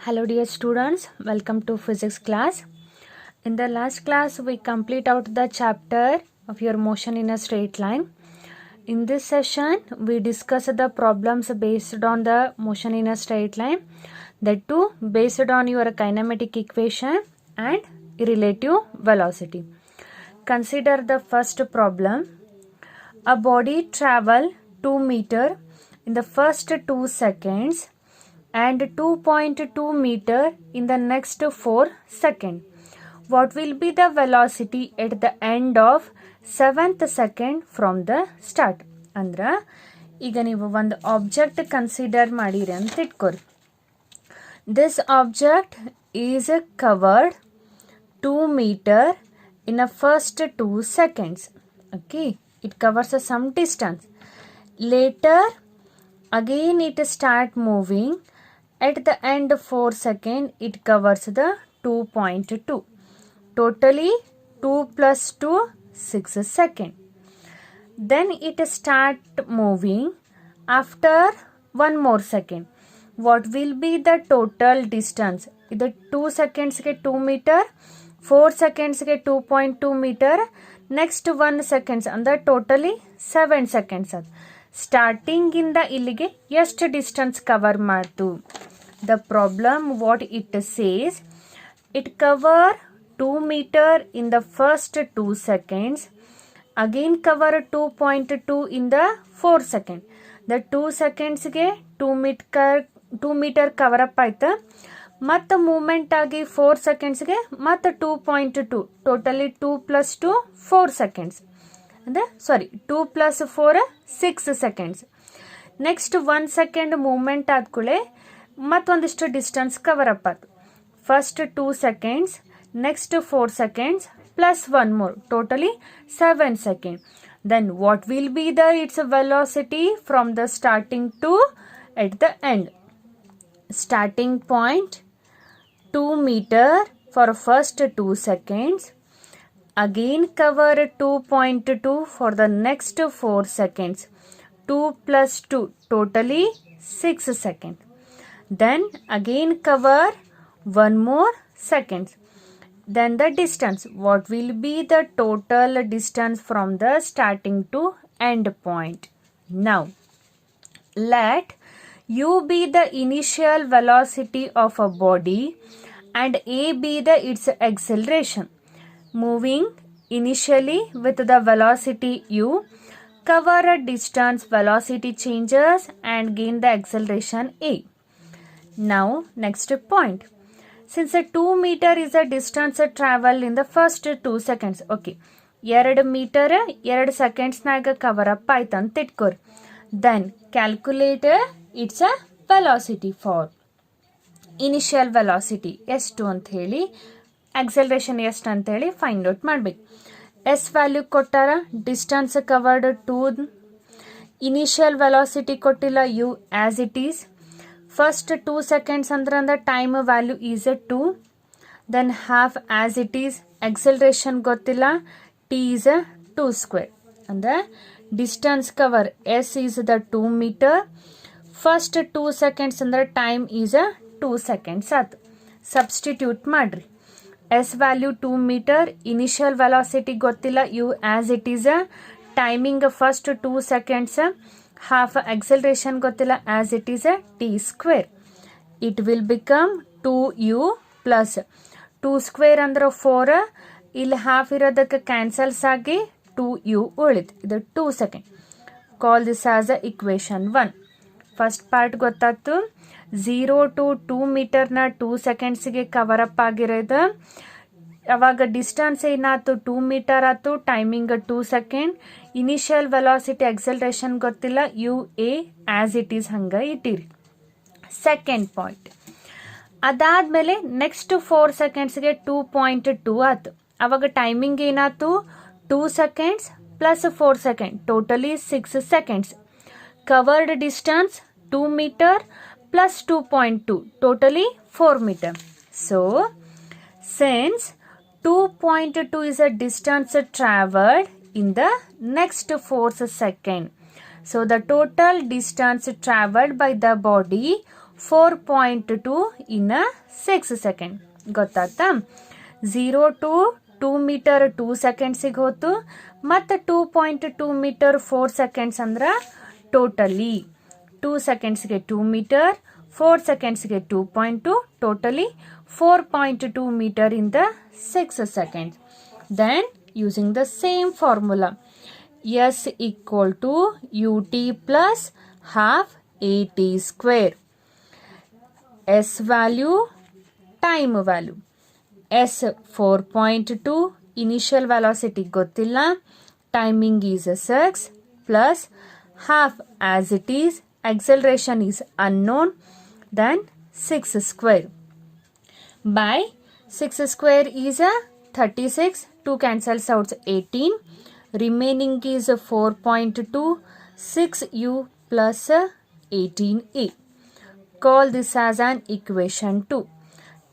Hello dear students, welcome to physics class. In the last class we complete out the chapter of your motion in a straight line. In this session we discuss the problems based on the motion in a straight line, that too based on your kinematic equation and relative velocity. Consider the first problem. A body travel 2 meter in the first 2 seconds and 2.2 meter in the next 4 seconds. What will be the velocity at the end of 7th second from the start? ಅಂದ್ರ ಈಗ ನೀವು ಒಂದು object consider ಮಾಡಿರಿ ಅಂತ ಇಟ್ಕೋರಿ. This object is covered 2 meter in the first 2 seconds. Okay, it covers some distance. Later again it start moving. At the end 4 seconds it covers the 2.2. Totally 2 plus 2 6 seconds. Then it start moving after 1 more second. What will be the total distance? Either 2 seconds ke 2 meter, 4 seconds ke 2.2 meter, next 1 seconds ಅಂದ್ರೆ totally 7 seconds. Starting ಇಂದ ಇಲ್ಲಿಗೆ ಎಷ್ಟು distance cover ಮಾಡ್ತು? The problem what it says, it cover 2 meter in the first 2 seconds, again cover 2.2 in the 4 second. The 2 seconds ಗೆ 2 meter cover up ಆಯ್ತು, ಮತ್ತು moment ಆಗಿ 4 seconds ಗೆ ಮತ್ತು 2.2, ಟೋಟಲಿ 2 plus 2 4 seconds. ಅಂದರೆ 2 plus 4 6 seconds. Next 1 second moment ಆದ್ಕೂಳೆ ಮತ್ತೊಂದಿಷ್ಟು distance cover up ಆಯ್ತು. First 2 seconds, next 4 seconds plus 1 more, totally 7 seconds. Then what will be its velocity from the starting to at the end? Starting point 2 meter for first 2 seconds, again cover 2.2 for the next 4 seconds, 2 plus 2 totally 6 seconds. Then again cover 1 more seconds. Then the distance, what will be the total distance from the starting to end point? Now let u be the initial velocity of a body and a be its acceleration. Moving initially with the velocity u, cover a distance, velocity changes and gain the acceleration a. Now next point. Since a 2 meter is a distance travel in the first 2 seconds. Okay, 2 meter 2 seconds ನಾಗ cover up ಆಯ್ತು ಅಂತ ಇಟ್ಕೋರಿ. Then calculate its a velocity for initial velocity ಎಷ್ಟು ಅಂತ ಹೇಳಿ, acceleration ಎಷ್ಟು ಅಂತ ಹೇಳಿ find out ಮಾಡಬೇಕು. ಎಸ್ ವ್ಯಾಲ್ಯೂ ಕೊಟ್ಟಾರ, ಡಿಸ್ಟೆನ್ಸ್ ಕವರ್ಡ್ 2, ಇನಿಷಿಯಲ್ ವೆಲಾಸಿಟಿ ಕೊಟ್ಟಿಲ್ಲ u as it is. First 2 seconds ಅಂದ್ರೆ time value is 2, then half as it is. Acceleration ಗೊತ್ತಿಲ್ಲ, ಟಿ ಈಸ್ 2 square. ಅಂದ್ರೆ distance cover s is the 2 meter. First 2 seconds ಅಂದ್ರೆ time is 2 seconds ಆಯ್ತು. Substitute ಮಾಡ್ರಿ. S value 2 meter, initial velocity ಗೊತ್ತಿಲ್ಲ u as it is, timing first 2 seconds, half acceleration ಗೊತ್ತಿಲ್ಲ as it is T square. It will become 2u plus 2 square ಅಂದ್ರೆ 4, ಇಲ್ಲಿ half ಇರೋದಕ್ಕೆ cancels ಆಗಿ 2u ಉಳಿತು. ಇದು 2 seconds. Call this as equation 1. First part ಗೊತ್ತಾಯ್ತು. 0 to 2 ಮೀಟರ್ನ 2 secondsಗೆ ಕವರ್ ಅಪ್ ಆಗಿರೋದು. ಅವಾಗ ಡಿಸ್ಟೆನ್ಸ್ ಏನಾಯ್ತು 2 meter ಆಯ್ತು, timing 2 seconds, initial velocity acceleration ಗೊತ್ತಿಲ್ಲ u a as it is ಹಂಗ ಇಟ್ಟಿರಿ. ಸೆಕೆಂಡ್ ಪಾಯಿಂಟ್, ಅದಾದ್ಮೇಲೆ ನೆಕ್ಸ್ಟ್ 4 secondsಗೆ 2.2 ಆಯ್ತು. ಅವಾಗ ಟೈಮಿಂಗ್ ಏನಾಯ್ತು 2 seconds plus 4 seconds, totally 6 seconds. Covered distance 2 meter plus 2.2, totally 4 meter. So since 2.2 is a distance traveled in the next 4 seconds, so the total distance traveled by the body 4.2 in a 6 second. ಗೊತ್ತಾಗ್ತಾ? 0 to 2 metre 2 ಸೆಕೆಂಡ್ಸಿಗೆ ಹೋತು ಮತ್ತು 2.2 metre 4 seconds ಅಂದ್ರೆ totally 2 ಸೆಕೆಂಡ್ಸ್ಗೆ 2 metre 4 ಸೆಕೆಂಡ್ಸ್ಗೆ 2.2 totally 4.2 meter in the 6 seconds. Then using the same formula, S equal to ut plus half at square. S value, time value. S 4.2, initial velocity gottilla, timing is 6 plus half as it is, acceleration is unknown, then 6 square. By 6 square is a 36, 2 cancels out 18, remaining is 4.2, 6u plus 18a. Call this as an equation 2.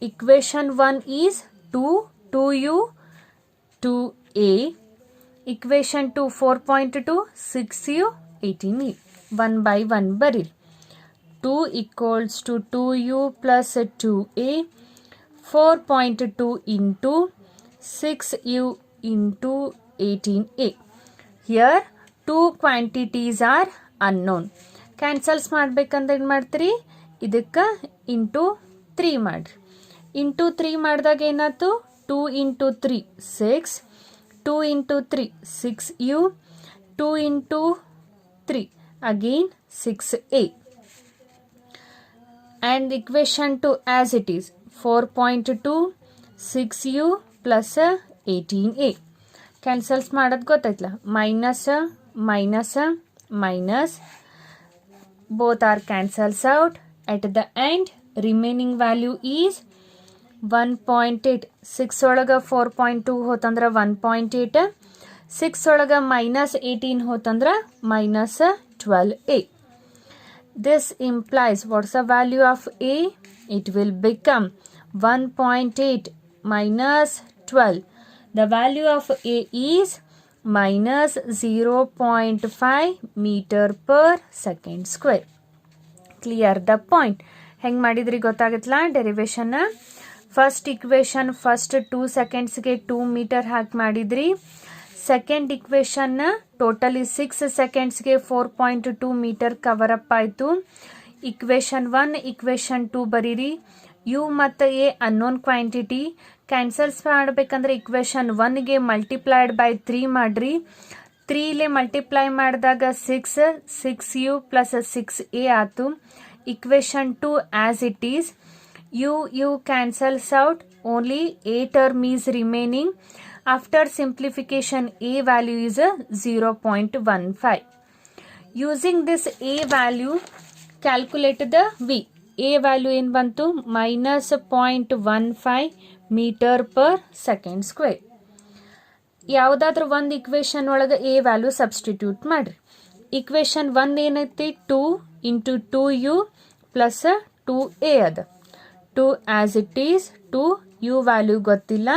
Equation 1 is 2u, 2a. Equation 2 4.2, 6u, 18a. 1 by 1 baril. 2 equals to 2u plus 2a. 4.2 into 6u into 18a. Here two quantities are unknown. Cancels ಮಾಡಬೇಕಂದ್ರೆ ಏನು ಮಾಡ್ತೀರಿ, ಇದಕ್ಕೆ into 3 ಮಾಡಿರಿ. Into 3 ಮಾಡಿದಾಗ ಏನಾಯ್ತು, 2 into 3 6, 2 into 3 6u, 2 into 3 again 6a. And equation 2 as it is 4.2 6u plus 18a. Cancels ಮಾಡೋದು ಗೊತ್ತಾಯ್ತಲ್ಲ, minus both are cancels out. At the end remaining value is 1.8. 6 ಒಳಗ 4.2 ಹೋತಂದ್ರ 1.8, 6 ಒಳಗ minus 18 ಹೋತಂದ್ರ minus 12a. This implies what's the value of a? It will become 1.8 minus 12. The value of a is minus 0.5 meter per second square. Clear the point? ಹೆಂಗೆ ಮಾಡಿದ್ರಿ ಗೊತ್ತಾಗತ್ತಲ್ಲ derivation. First equation first 2 ಸೆಕೆಂಡ್ಸ್ಗೆ 2 metre ಹಾಕಿ ಮಾಡಿದ್ರಿ. Second equation totally 6 ಸೆಕೆಂಡ್ಸ್ಗೆ 4.2 metre cover up ಆಯಿತು. Equation 1 equation 2 ಬರೀರಿ. U ಮತ್ತು ಎ ಅನ್ನೋನ್ ಕ್ವಾಂಟಿಟಿ. ಕ್ಯಾನ್ಸಲ್ಸ್ ಮಾಡಬೇಕಂದ್ರೆ ಇಕ್ವೇಶನ್ 1ಗೆ ಮಲ್ಟಿಪ್ಲೈಡ್ ಬೈ 3 ಮಾಡಿರಿ. 3ಲೇ ಮಲ್ಟಿಪ್ಲೈ ಮಾಡಿದಾಗ 6u ಪ್ಲಸ್ 6a ಆಯಿತು. Equation 2 as it is. U cancels out, only a term is remaining. After simplification a value is 0.15. Using this a value, calculate the v. a value ಏನು ಬಂತು, minus 0.15 meter per second square. ಯಾವುದಾದ್ರೂ ಒಂದು equation ಒಳಗೆ a value substitute ಮಾಡಿರಿ. Equation 1 ಏನೈತಿ, 2 into 2u plus 2a ಅದ. 2 as it is, 2 u value ಗೊತ್ತಿಲ್ಲ,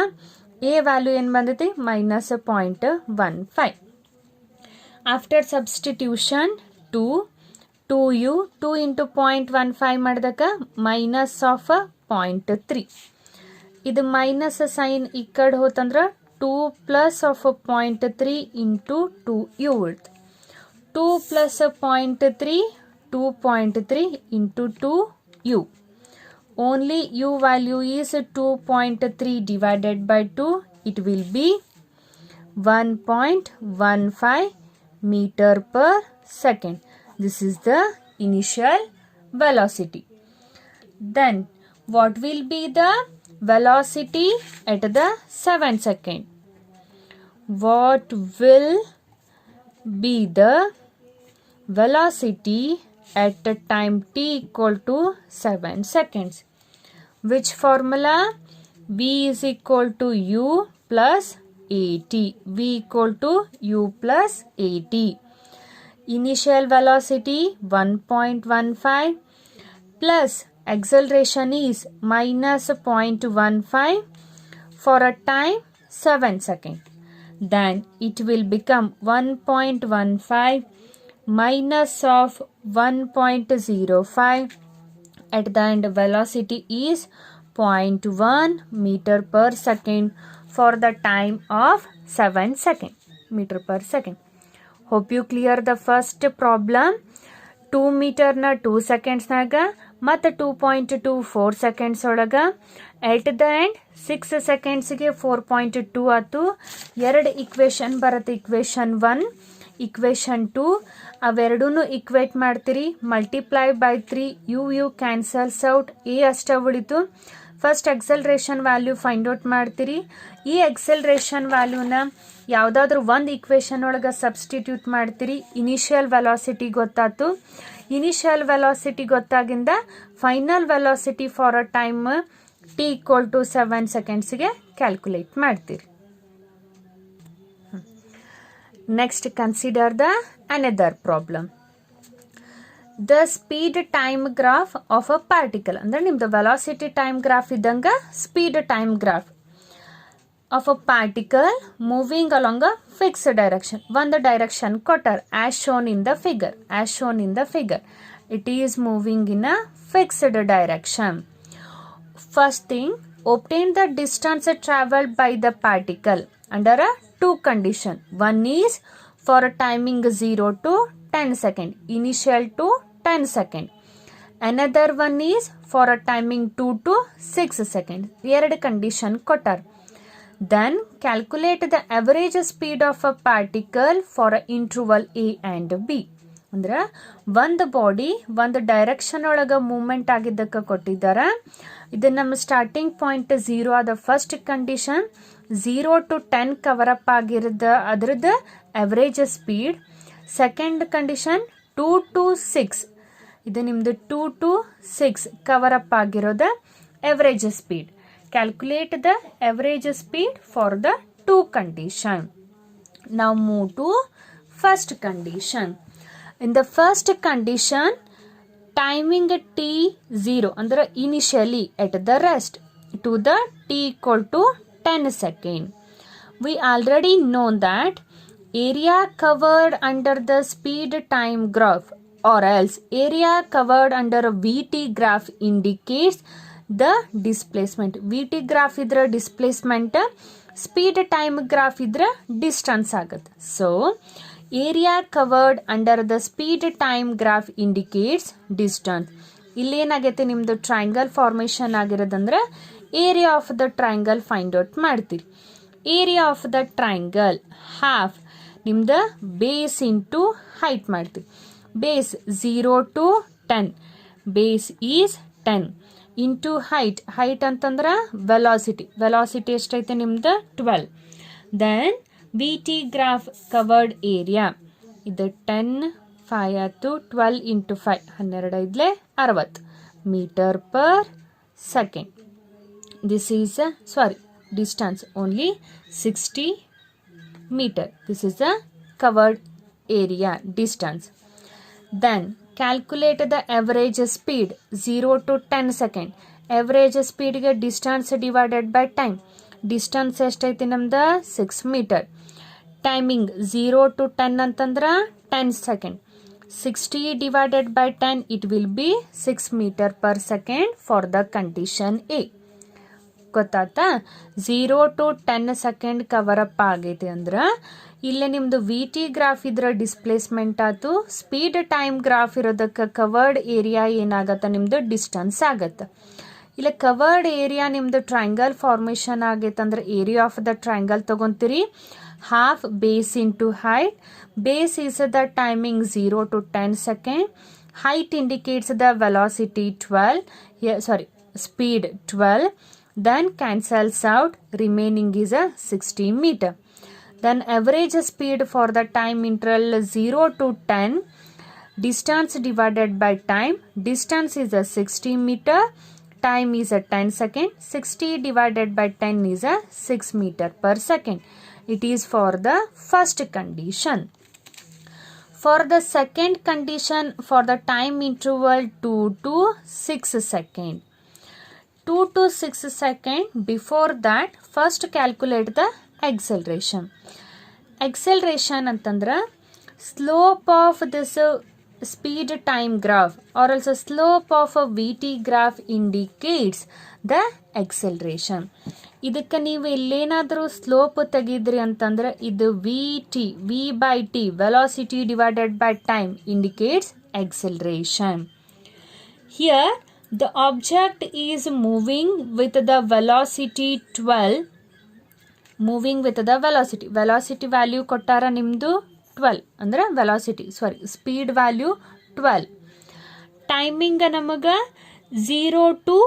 a value ಏನು ಬಂದೈತಿ minus 0.15. After substitution 2u 2 into 0.15 ಮಾಡಿದಾಗ ಮೈನಸ್ ಆಫ್ 0.3. ಇದು ಮೈನಸ್ ಸೈನ್ ಈ ಕಡೆ ಹೋತಂದ್ರೆ 2 plus of 0.3 into 2u ಉಳ್ತು. 2 plus 0.3 2.3 into 2u. Only u value is 2.3 divided by 2. It will be 1.15 meter per second. This is the initial velocity. Then what will be the velocity at the 7 second? What will be the velocity at the time t equal to 7 seconds? Which formula? V is equal to u plus at. V equal to u plus at. Initial velocity 1.15 plus acceleration is minus 0.15 for a time 7 seconds. Then it will become 1.15 minus of 1.05 at the end velocity is 0.1 meter per second for the time of 7 seconds meter per second. Hope you clear the first problem. 2 meter na 2 seconds naga ಮತ್ತು 2.24 seconds ಒಳಗ ಎಟ್ the end 6 ಸೆಕೆಂಡ್ಸ್ಗೆ 4.2 ಆಯ್ತು. ಎರಡು equation ಬರುತ್ತೆ, equation 1 equation 2. ಅವೆರಡೂ equate ಮಾಡ್ತೀರಿ, multiply by 3, u cancels out, a ಅಷ್ಟೇ ಉಳಿತು. First acceleration value find out ಮಾಡ್ತೀರಿ. ಈ ಎಕ್ಸಲ್ರೇಷನ್ ವ್ಯಾಲ್ಯೂನ ಯಾವುದಾದ್ರೂ ಒಂದು ಇಕ್ವೇಶನ್ ಒಳಗೆ ಸಬ್ಸ್ಟಿಟ್ಯೂಟ್ ಮಾಡ್ತೀರಿ. ಇನಿಷಿಯಲ್ ವೆಲಾಸಿಟಿ ಗೊತ್ತಾಯ್ತು. ಇನಿಷಿಯಲ್ ವೆಲಾಸಿಟಿ ಗೊತ್ತಾಗಿಂದ final velocity for a time t equal to 7 ಸೆಕೆಂಡ್ಸ್ಗೆ ಕ್ಯಾಲ್ಕುಲೇಟ್ ಮಾಡ್ತೀರಿ. Next consider the another problem. The speed time graph of a particle, ಅಂದ್ರೆ ನಿಮ್ದು ವೆಲಾಸಿಟಿ ಟೈಮ್ ಗ್ರಾಫ್ ಇದ್ದಂಗ speed time graph of a particle moving along a fixed direction. One direction ಕೊಟ್ಟಾರ as shown in the figure. As shown in the figure, it is moving in a fixed direction. First thing, obtain the distance traveled by the particle under a two condition. One is for a timing 0 to 10 second, initial to 10 second. Another one is for a timing 2 to 6 second. ಎರಡು condition ಕೊಟ್ಟಾರ. Then calculate the average speed of a particle for an interval A and B. ಅಂದ್ರೆ ಒಂದು body ಒಂದು direction ಒಳಗೆ movement ಆಗಿದ್ದಕ್ಕೆ ಕೊಟ್ಟಿದ್ದಾರ. ಇದು ನಮ್ಮ starting point 0 ಆದ first condition. 0 to 10 cover up ಆಗಿರೋದ ಅದ್ರದ್ದು average speed. Second condition 2 to 6, ಇದು ನಿಮ್ದು 2 to 6 ಕವರ್ ಅಪ್ ಆಗಿರೋದ average speed. Calculate the average speed for the two condition. Now move to first condition. In the first condition, timing t0 ಅಂದ್ರೆ initially at the rest to the t equal to 10 second. We already know that area covered under the speed time graph or else area covered under a VT graph indicates the displacement. VT graph ಇದ್ರೆ displacement, speed time graph ಇದ್ರೆ distance ಆಗುತ್ತೆ. So area covered under the speed time graph indicates distance. ಇಲ್ಲೇನಾಗೈತೆ ನಿಮ್ದು triangle formation ಆಗಿರೋದಂದ್ರೆ area of the triangle find out ಮಾಡ್ತೀರಿ. Area of the triangle half ನಿಮ್ದು base into height ಮಾಡ್ತೀವಿ. Base 0 to 10, base is 10 into height ಅಂತಂದ್ರೆ velocity ಎಷ್ಟೈತೆ ನಿಮ್ದು 12. Then V T graph covered area ಇದು 10, 5 ಆಯ್ತು, 12 into 5 12 60 metre per second. This is distance only 60 metre. This is the covered area distance. Then calculate the average speed 0 to 10 second. Average speed ಗೆ distance divided by time. Distance ಎಷ್ಟೈತಿ ನಮ್ದು 6 metre. Timing 0 to 10 ಅಂತಂದ್ರೆ 10 second. 60 divided by 10 it will be 6 meter per second for the condition A. ಗೊತ್ತಾಯ್ತಾ? 0 to 10 second cover up ಆಗೈತಿ ಅಂದ್ರೆ ಇಲ್ಲೇ ನಿಮ್ದು V T graph ಇದ್ರ ಡಿಸ್ಪ್ಲೇಸ್ಮೆಂಟ್ ಆಯ್ತು. ಸ್ಪೀಡ್ ಟೈಮ್ ಗ್ರಾಫ್ ಇರೋದಕ್ಕೆ ಕವರ್ಡ್ ಏರಿಯಾ ಏನಾಗತ್ತ ನಿಮ್ದು ಡಿಸ್ಟನ್ಸ್ ಆಗತ್ತೆ. ಇಲ್ಲ ಕವರ್ಡ್ ಏರಿಯಾ ನಿಮ್ದು ಟ್ರಯಾಂಗಲ್ ಫಾರ್ಮೇಶನ್ ಆಗೈತಂದ್ರೆ ಏರಿಯಾ ಆಫ್ ದ ಟ್ರಯಾಂಗಲ್ ತಗೊಂತೀರಿ. Half base into height. Base is the timing 0 to 10 second. Height indicates the velocity 12, speed 12. Then cancels out, remaining is a 60 meter. Then average speed for the time interval 0 to 10, distance divided by time. Distance is a 60 meter, time is a 10 second. 60 divided by 10 is a 6 meter per second. It is for the first condition. For the second condition, for the time interval 2 to 6 second. 2 to 6 second. Before that, first calculate the acceleration. Acceleration ಅಂತಂದ್ರೆ slope of this speed time graph or also slope of a VT graph indicates the acceleration. ಇದಕ್ಕೆ ನೀವು ಇಲ್ಲೇನಾದರೂ slope ತೆಗಿದ್ರಿ ಅಂತಂದ್ರೆ ಇದು v by t velocity divided by time indicates acceleration. Here the object is moving with the velocity 12. Moving with the velocity value ಕೊಟ್ಟಾರ ನಿಮ್ಮದು 12 ಅಂದರೆ speed value 12. Timing ನಮಗೆ 0 to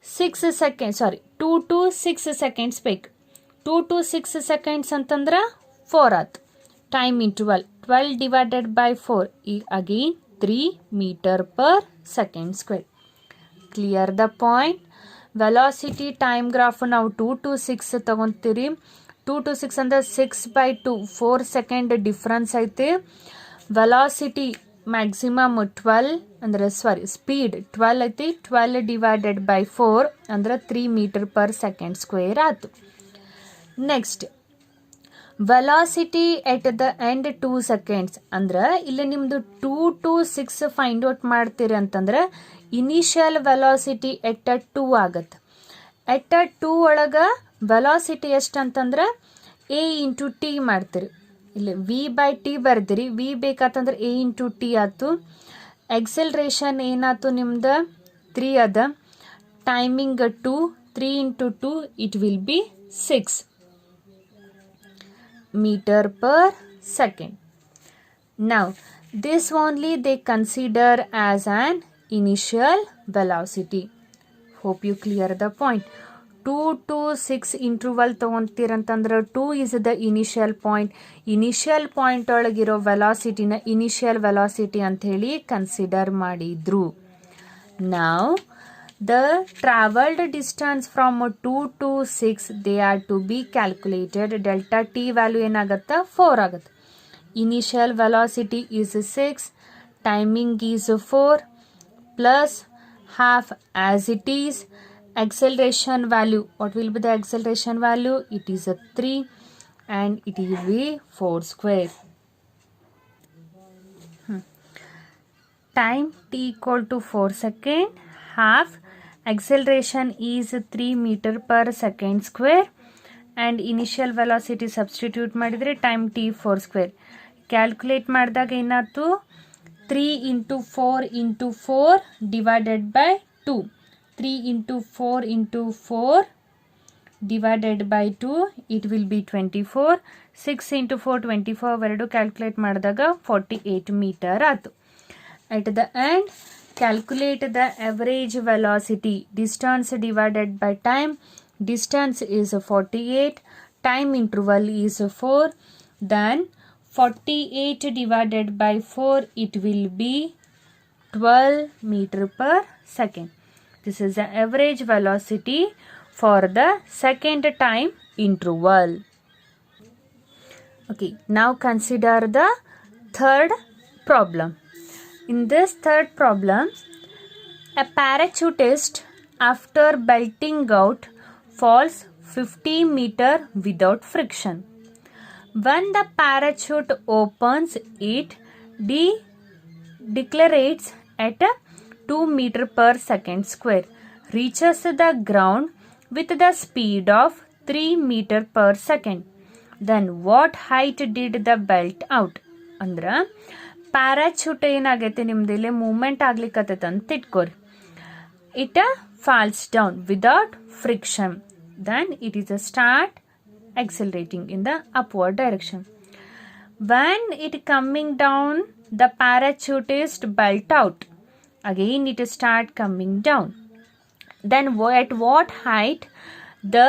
6 second 2 to 6 seconds ಬೇಕು. 2 to 6 ಸೆಕೆಂಡ್ಸ್ ಅಂತಂದ್ರೆ 4 ಆಯ್ತು. Time interval 12 divided by 4 again 3 metre per second square. Clear the point. Velocity time graph ನಾವು 2 to 6 ತಗೊತೀರಿ. 2 to 6 ಅಂದರೆ 6/2 4 second difference ಐತೆ. ವೆಲಾಸಿಟಿ ಮ್ಯಾಕ್ಸಿಮಮ್ 12 ಅಂದರೆ ಸ್ಪೀಡ್ 12 ಐತಿ. 12 divided by 4 ಅಂದ್ರೆ 3 ಮೀಟರ್ ಪರ್ ಸೆಕೆಂಡ್ ಸ್ಕ್ವೇರ್ ಆಯ್ತು. Next velocity at the end 2 seconds ಅಂದ್ರೆ ಇಲ್ಲಿ ನಿಮ್ಮದು 2 to 6 ಫೈಂಡ್ ಔಟ್ ಮಾಡ್ತೀರಿ ಅಂತಂದ್ರೆ ಇನಿಷಿಯಲ್ ವೆಲಾಸಿಟಿ ಎಟ್ 2 ಆಗತ್ತೆ. ಎಟ್ 2 ಒಳಗೆ ವೆಲಾಸಿಟಿ ಎಷ್ಟು ಅಂತಂದ್ರೆ a ಇಂಟು ಟಿ ಮಾಡ್ತೀರಿ. ಇಲ್ಲಿ ವಿ ಬೈ ಟಿ ಬರ್ದಿರಿ. ವಿ ಬೇಕಾತಂದ್ರೆ a ಇಂಟು ಟಿ ಆಯ್ತು. ಎಕ್ಸೆಲರೇಷನ್ ಏನಾಯ್ತು ನಿಮ್ದು 3 ಅದ. Timing 2 3 into 2 it will be 6 meter per second. Now this only they consider as an initial velocity. Hope you clear the point. 2 to 6 interval ತಗೊಂತೀರಂತಂದ್ರೆ 2 is the initial point. Initial point ಒಳಗಿರೋ ವೆಲಾಸಿಟಿನ initial velocity ಅಂತ ಹೇಳಿ consider ಮಾಡಿದ್ರು. Now the traveled distance from 2 to 6 they are to be calculated. Delta t value ಏನಾಗತ್ತಾ 4 ಆಗತ್ತೆ. Initial velocity is 6, timing is 4 plus half as it is. Acceleration value, what will be the acceleration value? It is 3 and it will be 4 square. Time t equal to 4 second, half acceleration is 3 meter per second square and initial velocity substitute ಮಾಡಿದ್ರೆ time t 4 square. Calculate ಮಾಡಿದಾಗ ಏನಾಯ್ತು 3 into 4 into 4 divided by 2. 3 into 4 into 4 divided by 2 it will be 24. 6 into 4 24 ಎರಡು calculate ಮಾಡಿದಾಗ 48 metre ಆಯ್ತು. At the end calculate the average velocity. Distance divided by time. Distance is 48. Time interval is 4. Then 48 divided by 4 it will be 12 meter per second. This is the average velocity for the second time interval. Okay, now consider the third problem. In this third problem, a parachutist after belting out falls 50 meter without friction. When the parachute opens, it decelerates at 2 meter per second square, reaches the ground with the speed of 3 meter per second. Then what height did the belt out? ಅಂದ್ರೆ parachute ಏನಾಗೈತೆ ನಿಮ್ದು ಇಲ್ಲಿ movement ಆಗ್ಲಿಕ್ಕತ್ತೈತೆ ಅಂತ ಇಟ್ಕೋರಿ. It falls down without friction. Then it is start accelerating in the upward direction. When it coming down, the parachutist belt out. Again it start coming down. Then at what height the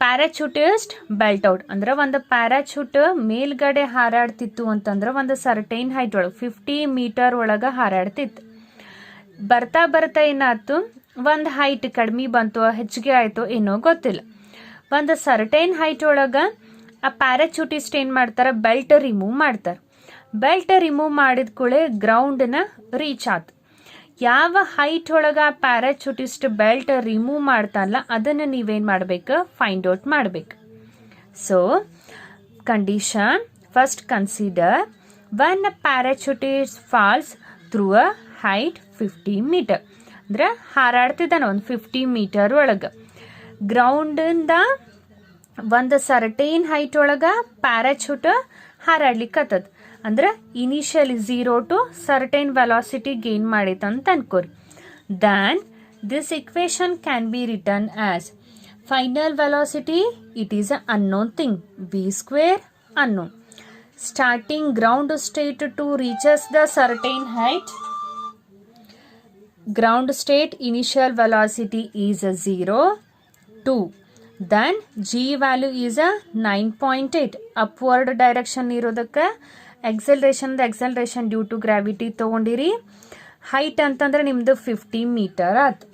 parachutist belt out? ಅಂದ್ರೆ ಒಂದು parachute ಮೇಲ್ಗಡೆ ಹಾರಾಡ್ತಿತ್ತು ಅಂತಂದ್ರೆ ಒಂದು certain height ಒಳಗೆ 50 metre ಒಳಗೆ ಹಾರಾಡ್ತಿತ್ತು. ಬರ್ತಾ ಬರ್ತಾ ಏನಾಯ್ತು ಒಂದು ಹೈಟ್ ಕಡಿಮೆ ಬಂತು ಹೆಚ್ಚಿಗೆ ಆಯಿತು ಏನೋ ಗೊತ್ತಿಲ್ಲ. ಒಂದು ಸರ್ಟೈನ್ ಹೈಟ್ ಒಳಗೆ ಆ ಪ್ಯಾರಾಚೂಟಿಸ್ಟ್ ಏನು ಮಾಡ್ತಾರೆ ಬೆಲ್ಟ್ ರಿಮೂವ್ ಮಾಡ್ತಾರೆ. ಬೆಲ್ಟ್ ರಿಮೂವ್ ಮಾಡಿದ ಕೂಡಲೇ ಗ್ರೌಂಡನ್ನ ರೀಚ್ ಆಯ್ತು. ಯಾವ ಹೈಟ್ ಒಳಗೆ ಆ ಪ್ಯಾರಾಚೂಟಿಸ್ಟ್ ಬೆಲ್ಟ್ ರಿಮೂವ್ ಮಾಡ್ತಾನಲ್ಲ ಅದನ್ನು ನೀವೇನು ಮಾಡಬೇಕು ಫೈಂಡ್ ಔಟ್ ಮಾಡಬೇಕು. So condition first consider when a parachutist falls through a height 50 metre ಅಂದ್ರೆ ಹಾರಾಡ್ತಿದ್ದಾನೆ ಒಂದು 50 ಮೀಟರ್ ಒಳಗೆ ಗ್ರೌಂಡಿಂದ ಒಂದು ಸರ್ಟೈನ್ ಹೈಟ್ ಒಳಗೆ ಪ್ಯಾರಾಚೂಟ್ ಹಾರಾಡ್ಲಿಕ್ಕತ್ತದ ಅಂದ್ರೆ initially 0 to certain velocity gain ಮಾಡೈತೆ ಅಂತ ಅನ್ಕೋರಿ. Then this equation can be return as final velocity, it is an unknown thing, v square unknown. Starting ground state to reaches the certain height, ground state initial velocity is a 0, 2. Then g value is a 9.8. Upward direction ಇರೋದಕ್ಕೆ acceleration due to gravity ತಗೊಂಡಿರಿ. height ಅಂತಂದ್ರೆ ನಿಮ್ದು 50 metre ಆಯ್ತು.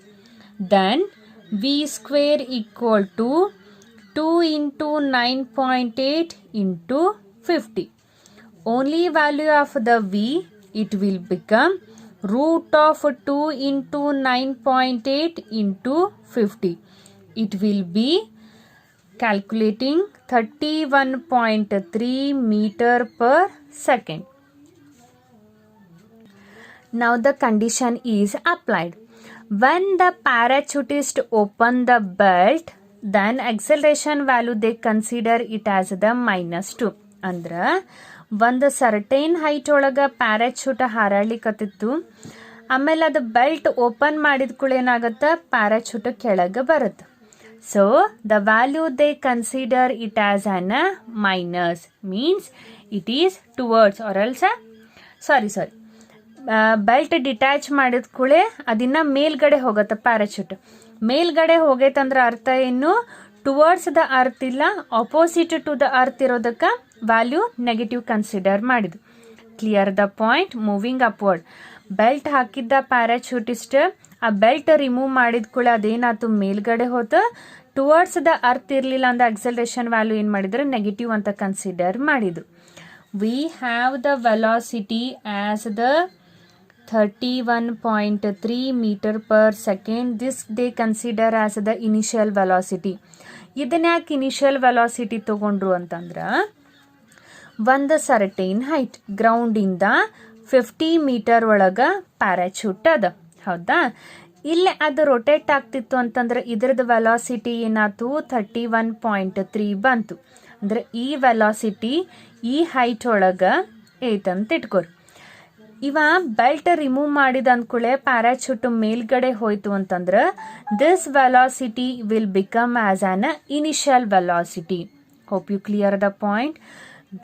then v square equal to 2 into 9.8 into 50. Only value of the v, it will become root of 2 into 9.8 into 50. It will be calculating 31.3 meter per second. Now the condition is applied. When the parachutist open the belt, then acceleration value they consider it as the -2. ಅಂದ್ರೆ ಒಂದು certain height ಒಳಗೆ parachute ಹಾರಾಡ್ಲಿಕ್ಕತ್ತಿತ್ತು, ಆಮೇಲೆ ಅದು belt open ಮಾಡಿದ ಕೂಡ ಏನಾಗುತ್ತೆ, parachute ಕೆಳಗೆ ಬರುತ್ತೆ. So the value they consider it as an minus, means it is towards or else sorry belt detach ಮಾಡಿದ ಕೂಡಲೇ ಅದನ್ನ ಮೇಲ್ಗಡೆ ಹೋಗುತ್ತೆ ಪ್ಯಾರಾಚೂಟ್. ಮೇಲ್ಗಡೆ ಹೋಗೈತಂದ್ರೆ ಅರ್ಥ ಏನು, ಟುವರ್ಡ್ಸ್ ದ ಅರ್ತ್ ಇಲ್ಲ, ಆಪೋಸಿಟ್ ಟು ದ ಅರ್ತ್ ಇರೋದಕ್ಕೆ ವ್ಯಾಲ್ಯೂ ನೆಗೆಟಿವ್ ಕನ್ಸಿಡರ್ ಮಾಡಿದ್ದು. Clear the point. Moving upward, belt ಹಾಕಿದ್ದ ಪ್ಯಾರಾಚೂಟಿಸ್ಟ್ ಆ ಬೆಲ್ಟ್ ರಿಮೂವ್ ಮಾಡಿದ ಕೂಡ ಅದೇನಾಯ್ತು, ಮೇಲ್ಗಡೆ ಹೋತು. ಟುವರ್ಡ್ಸ್ ದ ಅರ್ತ್ ಇರಲಿಲ್ಲ ಅಂದ್ರೆ ಅಕ್ಸಲರೇಷನ್ ವ್ಯಾಲ್ಯೂ ಏನು ಮಾಡಿದ್ರು, ನೆಗೆಟಿವ್ ಅಂತ ಕನ್ಸಿಡರ್ ಮಾಡಿದ್ರು. We have the velocity as the 31.3 meter per second. This they consider as the initial velocity. ಇದನ್ನ ಯಾಕೆ ಇನಿಷಿಯಲ್ ವೆಲಾಸಿಟಿ ತಗೊಂಡ್ರು ಅಂತಂದ್ರೆ, ಒಂದು ಸರ್ಟೈನ್ ಹೈಟ್ ಗ್ರೌಂಡಿಂದ 50 ಮೀಟರ್ ಒಳಗೆ ಪ್ಯಾರಾಚೂಟ್ ಅದ, ಹೌದಾ. ಇಲ್ಲೇ ಅದು ರೊಟೇಟ್ ಆಗ್ತಿತ್ತು ಅಂತಂದ್ರೆ ಇದ್ರದ್ದು ವೆಲಾಸಿಟಿ ಏನಾಯ್ತು, 31.3 ಬಂತು. ಅಂದ್ರೆ ಈ ವೆಲಾಸಿಟಿ ಈ ಹೈಟ್ ಒಳಗೆ ಐತಂತ ಇಟ್ಕೋರಿ. ಇವ ಬೆಲ್ಟ್ ರಿಮೂವ್ ಮಾಡಿದ ಅಂದ್ಕೂಳೆ ಪ್ಯಾರಾಚೂಟ್ ಮೇಲ್ಗಡೆ ಹೋಯ್ತು ಅಂತಂದ್ರೆ this velocity will become as an initial velocity. Hope you clear the point.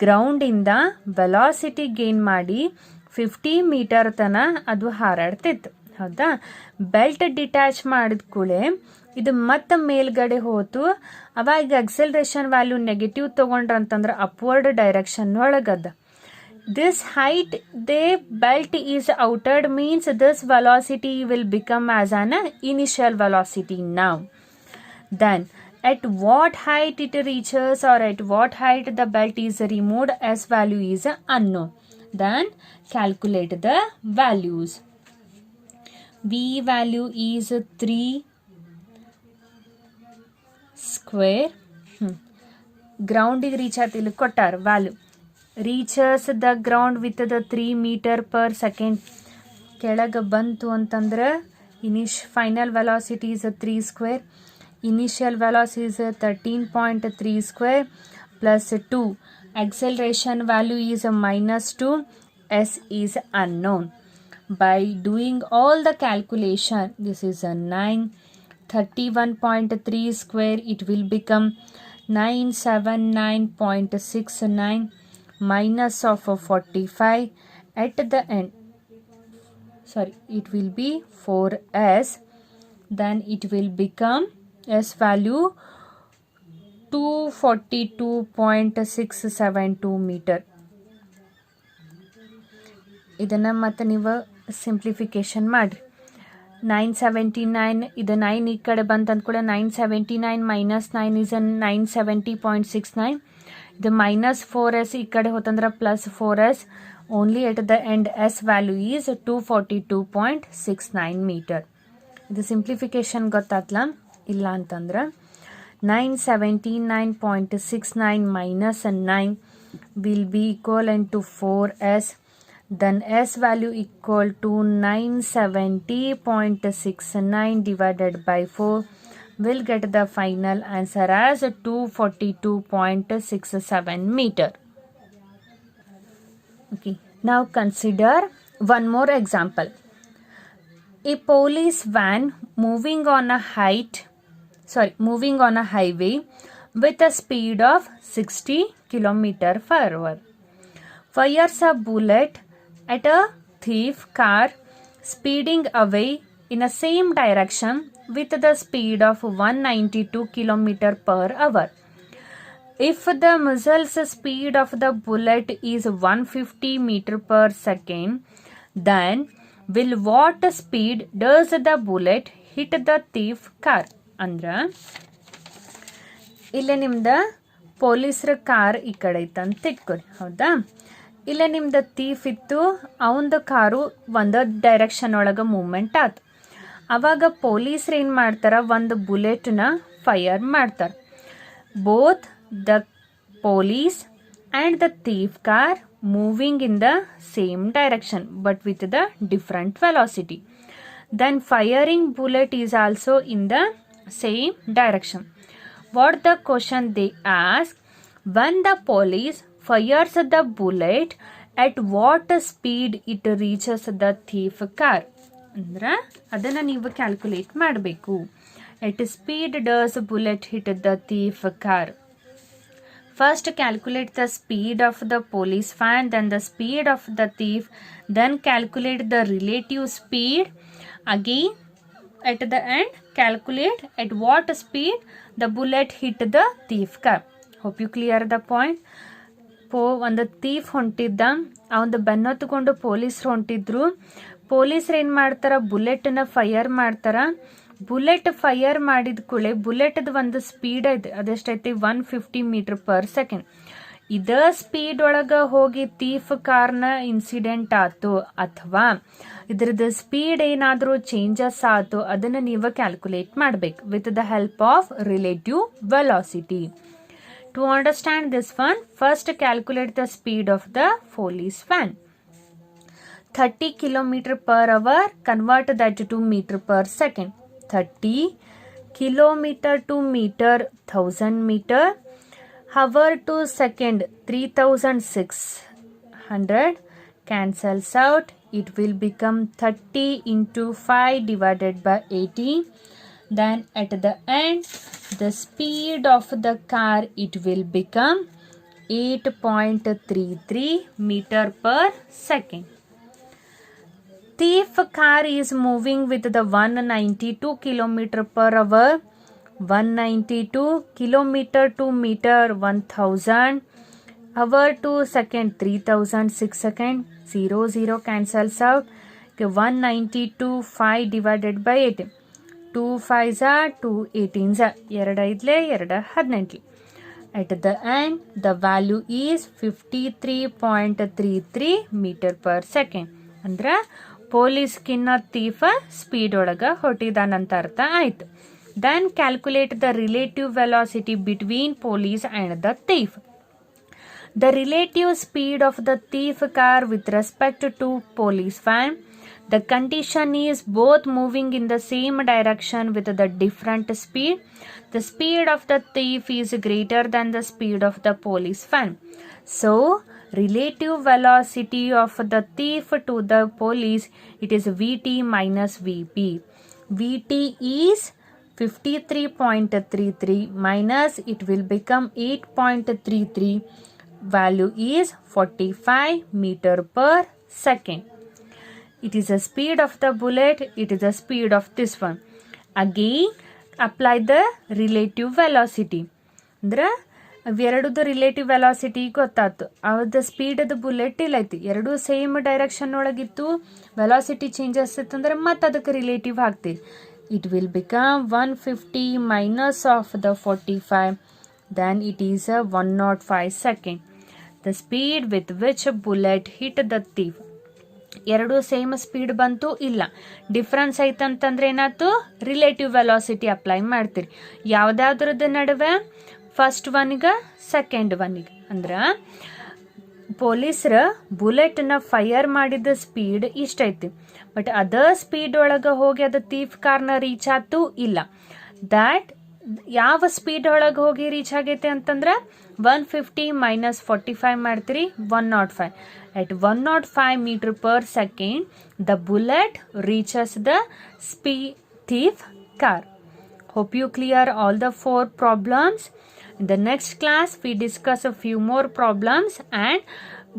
Ground ಇಂದ ವೆಲಾಸಿಟಿ ಗೇನ್ ಮಾಡಿ 50 ಮೀಟರ್ ತನ ಅದು ಹಾರಾಡ್ತಿತ್ತು, ಹೌದಾ. ಬೆಲ್ಟ್ ಡಿಟ್ಯಾಚ್ ಮಾಡಿದ ಕೂಳೆ ಇದು ಮತ್ತೆ ಮೇಲ್ಗಡೆ ಹೋತು. ಅವಾಗ ಅಕ್ಸಲರೇಷನ್ ವ್ಯಾಲ್ಯೂ ನೆಗೆಟಿವ್ ತಗೊಂಡ್ರಂತಂದ್ರೆ ಅಪ್ವರ್ಡ್ ಡೈರೆಕ್ಷನ್ ಒಳಗದ. This height the belt is outed means this velocity will become as an initial velocity now. Then at what height it reaches or at what height the belt is removed, s value is unknown. Then calculate the values. V value is 3 square. Ground ಗೆ reach ಆತ, ಇಲ್ಲಿ ಕೊಟ್ಟಾರ value. Reaches the ground with the 3 meter per second. ಕೆಳಗೆ ಬಂತು ಅಂತಂದ್ರೆ final velocity is 3 square. Initial velocity is 13.3 square plus 2. Acceleration value is -2. S is unknown. By doing all the calculation, this is a 9. 31.3 square, it will become 979.69 minus of 45 at the end. Sorry, it will be 4s. Then it will become s value 242.672 meter. ಇದನ್ನ ಮತ್ತೆ ನೀವು simplification ಮಾಡ್ರಿ. 979 ಇದು 9 ಈ ಕಡೆ ಬಂತಂದ ಕೂಡ 979 minus 9 is 970.69. ಇದು -4s ಈ ಕಡೆ ಹೋತಂದ್ರೆ +4s. Only at the end S value is 242.69 metre. ಇದು ಸಿಂಪ್ಲಿಫಿಕೇಶನ್ ಗೊತ್ತಾತ್ಲ. ಇಲ್ಲ ಅಂತಂದ್ರೆ 979.69 minus 9 will be equivalent to 4s. Then s value equal to 970.69 divided by 4. We'll get the final answer as 242.67 meter. Okay, now consider one more example. A police van moving on a highway with a speed of 60 km per hour fires a bullet at a thief car speeding away in the same direction with the speed of 192 km per hour. If the muzzle's speed of the bullet is 150 meter per second, then will what speed does the bullet hit the thief car? ಅಂದ್ರೆ ಇಲ್ಲೇ ನಿಮ್ದು ಪೊಲೀಸ್ರ car ಈ ಕಡೆ ಐತಂತ ಇಟ್ಕೊರಿ, ಹೌದಾ? ಇಲ್ಲೇ ನಿಮ್ದು thief ಇತ್ತು, ಅವಂದು ಕಾರು ಒಂದು ಡೈರೆಕ್ಷನ್ ಒಳಗೆ ಮೂವ್ಮೆಂಟ್ ಆಯ್ತು. ಅವಾಗ ಪೊಲೀಸ್ರು ಏನು ಮಾಡ್ತಾರೆ, ಒಂದು ಬುಲೆಟ್ನ ಫೈರ್ ಮಾಡ್ತಾರೆ. Both the police and the thief car moving in the same direction but with the different velocity. Then firing bullet is also in the same direction. What the question they ask, when the police fires the bullet, at what speed it reaches the thief car? ಅಂದ್ರೆ ಅದನ್ನು ನೀವು calculate ಮಾಡಬೇಕು. At speed does bullet hit the thief car? First calculate the speed of the police van, then the speed of the thief, then calculate the relative speed. Again at the end calculate at what speed the bullet hit the thief car. Hope you clear the point. ಒಂದು thief ಹೊಂಟಿದ್ದ, ಅವನು ಬೆನ್ನೊತ್ತುಕೊಂಡು ಪೊಲೀಸರು ಹೊಂಟಿದ್ರು. ಪೊಲೀಸರು ಏನು ಮಾಡ್ತಾರ, ಬುಲೆಟನ್ನ fire ಮಾಡ್ತಾರ. Bullet fire ಮಾಡಿದ ಕೂಡಲೇ ಬುಲೆಟ್ದು ಒಂದು ಸ್ಪೀಡ್ ಐತೆ, ಅದೆಷ್ಟೈತಿ 150 ಮೀಟರ್ ಪರ್ ಸೆಕೆಂಡ್. ಇದ ಸ್ಪೀಡ್ ಒಳಗೆ ಹೋಗಿ ಥೀಫ್ ಕಾರ್ನ ಇನ್ಸಿಡೆಂಟ್ ಆಯ್ತು ಅಥವಾ ಇದ್ರದ್ದು ಸ್ಪೀಡ್ ಏನಾದರೂ ಚೇಂಜಸ್ ಆಯ್ತು, ಅದನ್ನು ನೀವು ಕ್ಯಾಲ್ಕುಲೇಟ್ ಮಾಡಬೇಕು with the help of relative velocity. To understand this one, first calculate the speed of the police van. 30 kilometer per hour, convert that to meter per second. 30 kilometer to meter, 1000 meter. Hour to second, 3600. Cancels out. It will become 30 into 5 divided by 80. Then at the end, the speed of the car, it will become 8.33 meter per second. Thief car is moving with the 192 km per hour. 192 kilometer to meter 1000. Hour to second 3006 second. 0 cancels out. 192 5 divided by 8. 2 5s are 2 18s are 2 5 2 18. At the end, the value is 53.33 meter per second. ಅಂದ್ರೆ ಪೊಲೀಸ್ಕಿನ್ನ ಥೀಫ speed ಒಳಗೆ ಹೊಟ್ಟಿದಾನಂತ ಅರ್ಥ ಆಯ್ತು. Then calculate the relative velocity between police and the thief. The relative speed of the thief car with respect to police van. The condition is both moving in the same direction with the different speed. The speed of the thief is greater than the speed of the police van. So, relative velocity of the thief to the police, it is Vt minus Vp. Vt is 53.33 minus it will become 8.33. Value is 45 meter per second. It is the speed of the bullet, it is the speed of this one. Again, apply the relative velocity. ಅಂದ್ರೆ ಅವೆರಡದು relative velocity ಗೊತ್ತಾಯ್ತು. ಅವದ ಸ್ಪೀಡದ bullet ಇಲ್ಲ ಐತಿ, ಎರಡೂ same direction ಒಳಗಿತ್ತು. Velocity changes ಇತ್ತಂದ್ರೆ ಮತ್ತೆ ಅದಕ್ಕೆ relative ಹಾಕ್ತೀವಿ. It will become 150 minus of the 45. Then it is a 105 second. The speed with which a bullet hit the thief. ಎರಡು ಸೇಮ್ ಸ್ಪೀಡ್ ಬಂತು ಇಲ್ಲ, ಡಿಫ್ರೆನ್ಸ್ ಐತಂತಂದ್ರೆ ಏನಾಯ್ತು, ರಿಲೇಟಿವ್ ವೆಲಾಸಿಟಿ ಅಪ್ಲೈ ಮಾಡ್ತೀರಿ. ಯಾವುದಾದ್ರದ್ದು ನಡುವೆ ಫಸ್ಟ್ ಒನ್ಗೆ ಸೆಕೆಂಡ್ ಒನ್ಗೆ. ಅಂದ್ರೆ ಪೊಲೀಸರ ಬುಲೆಟ್ನ ಫೈರ್ ಮಾಡಿದ ಸ್ಪೀಡ್ ಇಷ್ಟೈತಿ, ಬಟ್ ಅದ ಸ್ಪೀಡ್ ಒಳಗೆ ಹೋಗಿ ಅದು ಥೀಫ್ ಕಾರ್ನ ರೀಚ್ ಆತು ಇಲ್ಲ. ದ್ಯಾಟ್ ಯಾವ ಸ್ಪೀಡ್ ಒಳಗೆ ಹೋಗಿ ರೀಚ್ ಆಗೈತೆ ಅಂತಂದ್ರೆ 150 ಮೈನಸ್ 45 ಮಾಡ್ತೀರಿ 105. At 105 meter per second, the bullet reaches the thief car. Hope you clear all the 4 problems. In the next class, we discuss a few more problems and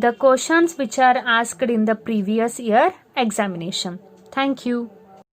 the questions which are asked in the previous year examination. Thank you.